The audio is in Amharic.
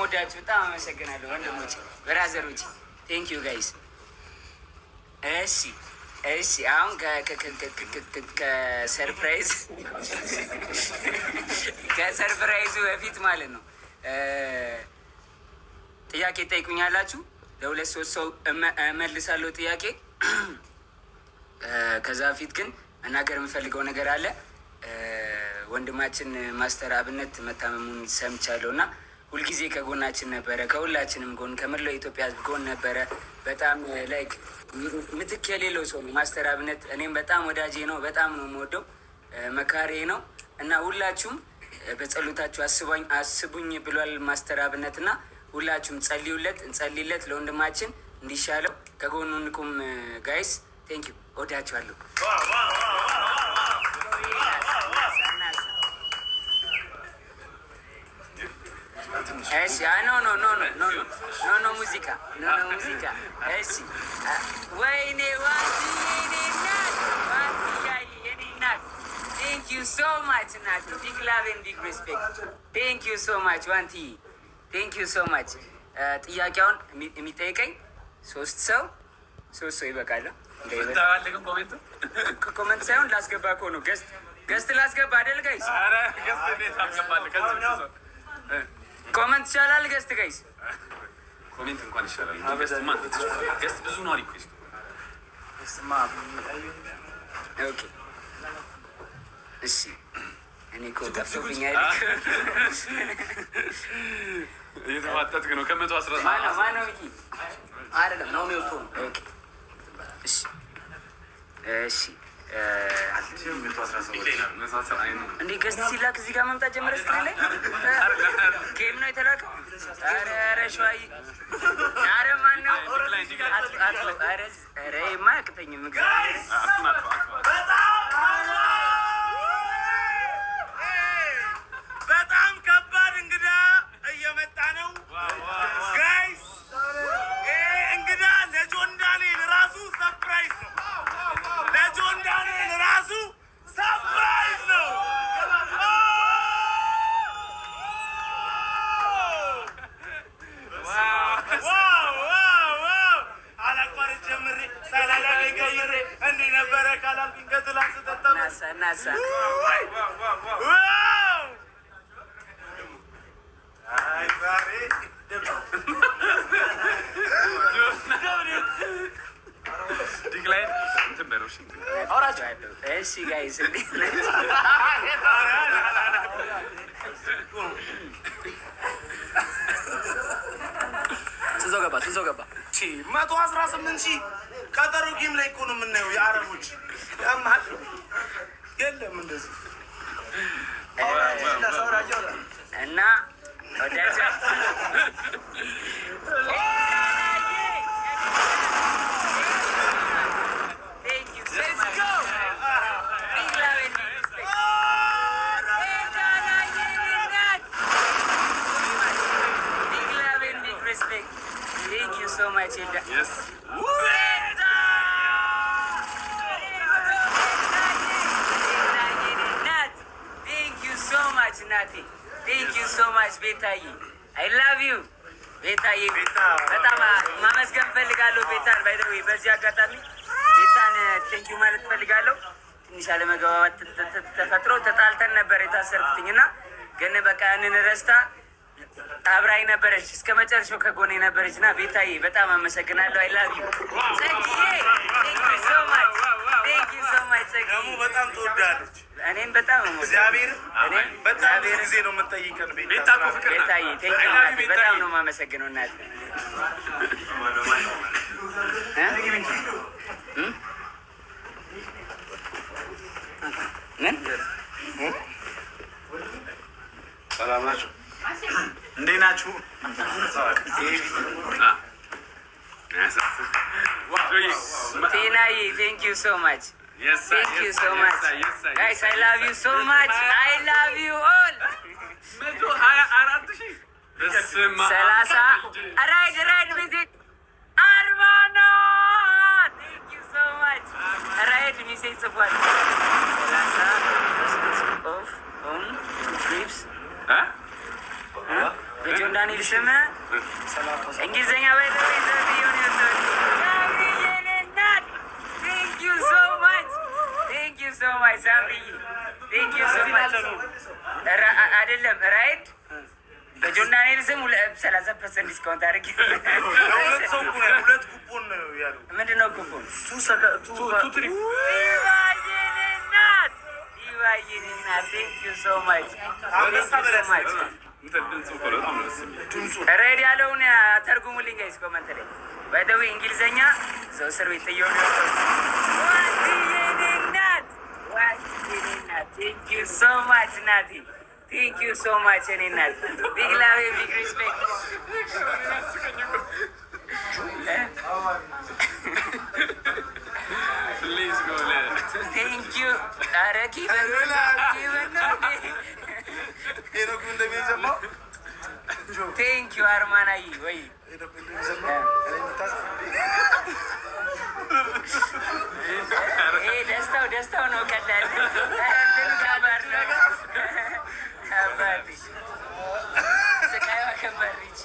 የምወዳችሁ በጣም አመሰግናለሁ ወንድሞቼ፣ ብራዘሮቼ ቴንክ ዩ ጋይስ። እሺ አሁን ከሰርፕራይዙ በፊት ማለት ነው ጥያቄ ጠይቁኛላችሁ። ለሁለት ሶስት ሰው እመልሳለሁ ጥያቄ። ከዛ በፊት ግን መናገር የምፈልገው ነገር አለ። ወንድማችን ማስተር አብነት መታመሙን ሰምቻለሁ እና ሁልጊዜ ከጎናችን ነበረ፣ ከሁላችንም ጎን፣ ከመላው ኢትዮጵያ ጎን ነበረ። በጣም ላይክ ምትክ የሌለው ሰው ነው ማስተር አብነት። እኔም በጣም ወዳጄ ነው፣ በጣም ነው የምወደው፣ መካሬ ነው እና ሁላችሁም በጸሎታችሁ አስቡኝ ብሏል ማስተር አብነት እና ሁላችሁም እንጸልይለት ለወንድማችን እንዲሻለው ከጎኑ እንቁም ጋይስ። ቴንክ ዩ ወዳችኋለሁ። እሺ ኖ ሙዚቃ እሺ ወይኔ Thank you so much እናቴ። Big love and big respect. Thank you so much ዋንቲ። Thank you so much። ጥያቄውን የሚጠይቀኝ ሶስት ሰው ይበቃል። ኮሜንት ሳይሆን ላስገባ እኮ ነው። ገስት ላስገባ አይደል ጋይስ? ኮሜንት ይቻላል ገስት ጋይስ? ኮሜንት እንኳን ይሻላል። ገስት ብዙ ነው ሪኩዌስት። ኦኬ እሺ እኔ እኮ ጠፍቶብኝ አይደል? እየተፋጠጥክ ነው። ከ110 ማነው ሚኪ? አይደለም ነው የሚወጡ። ኦኬ እሺ እንዴ ገስት ሲላክ እዚህ ጋር መምጣት ጀመረ። ስክሪን ላይ ጌም ነው የተላከው። ኧረ ሸዋይ ኧረ ማነው? ኧረ የማያቅተኝም በጣም ከባድ እንግዳ እየመጣ ነው ጋይስ። እንግዳ ለጆን ዳንኤል ራሱ ሰርፕራይዝ ነው። ለጆን ዳንኤል ራሱ ሰርፕራይዝ ነው። አላቋርጬ ጀምሬ ሳላላገኝ ቀይሬ እንዲህ ነበረ ካላልኩኝ ከትላንት ስጠጠም ናሳ እሺ ጋይስ ስንት ገባ? 118 ሺህ ቀጠሮ ጌም ላይ እኮ ነው የምናየው። የአረቦች ያማል የለም እንደዚህ እና ወዳጃ so much yes Nati, thank you so much ቤታዬ። I love you ቤታዬ። በጣም ማመስገን ፈልጋለሁ ቤታን። ባይ ዘ ዌይ በዚህ አጋጣሚ ቤታን ቴንክ ዩ ማለት ፈልጋለሁ። ትንሽ አለመግባባት ተፈጥሮ ተጣልተን ነበር የታሰርኩትኝና ግን በቃ ያንን ረስታ አብራኝ ነበረች እስከ መጨረሻው ከጎኔ ነበረች እና ቤታዬ በጣም አመሰግናለሁ። አይ ላቭ ዩ ጸጊዬ። ቴንክ ዩ ሶ ማች ጸጊዬ። ደግሞ በጣም ትወዳለች። እኔም በጣም እግዚአብሔር በጣም ብዙ ጊዜ ነው የምጠይቀን ቤታዬ። ቴንክ ዩ እናቴ፣ በጣም ነው የማመሰግነው እናቴ። ምን ሰላም ናችሁ? እንዴት ናችሁ? ቲናዬ ቴንክ ዩ ሶ ማች ቴንክ ዩ ሶ ማች ጋይስ። አይ ላቭ ዩ ሶ ማች አይ ላቭ ዩ ኦል። 30 ራይድ ቪዚት 40 ነው። ቴንክ ዩ ሶ ማች ራይድ ሚሴጅ ጽፏል። 30 ኦፍ ኦን 2 ትሪፕስ በጆን ዳንኤል ስም እንግሊዝኛ ባይዘው ዘብየውን ይወጣል። ሳብሪዬንናት ቴንክ ዩ ሶ ማች ቴንክ ዩ ሶ ማች ሳብሪዬ ቴንክ ዩ ሶ ማች። አይደለም ራይድ በጆን ዳንኤል ስም 30% ዲስካውንት አድርጌ ሁለት ሰው ሁለት ኩፖን ነው ያለው። ምንድን ነው ኩፖን? ይባየንናት ቴንክ ዩ ሶ ማች ሬድ ያለውን ተርጉሙልኝ ጋይስ ኮመንት ላይ ባይደዊ እንግሊዘኛ ሰው እስር ቤት ጥየው ነው። ዋትዬንናት ቴንክ ዩ ሶ ማች ናቲ ቴንክ ዩ ሶ ማች እኔ ናት ቢግ ላቭ ቢግ ሪስፔክት ቴንክ ዩ ኧረ ኪበን ቴንክ ዩ አርማናይ ወይ ደስታው ነው። ቀላል ከባድ ነው። ስቃይዋ ከባድ ነች።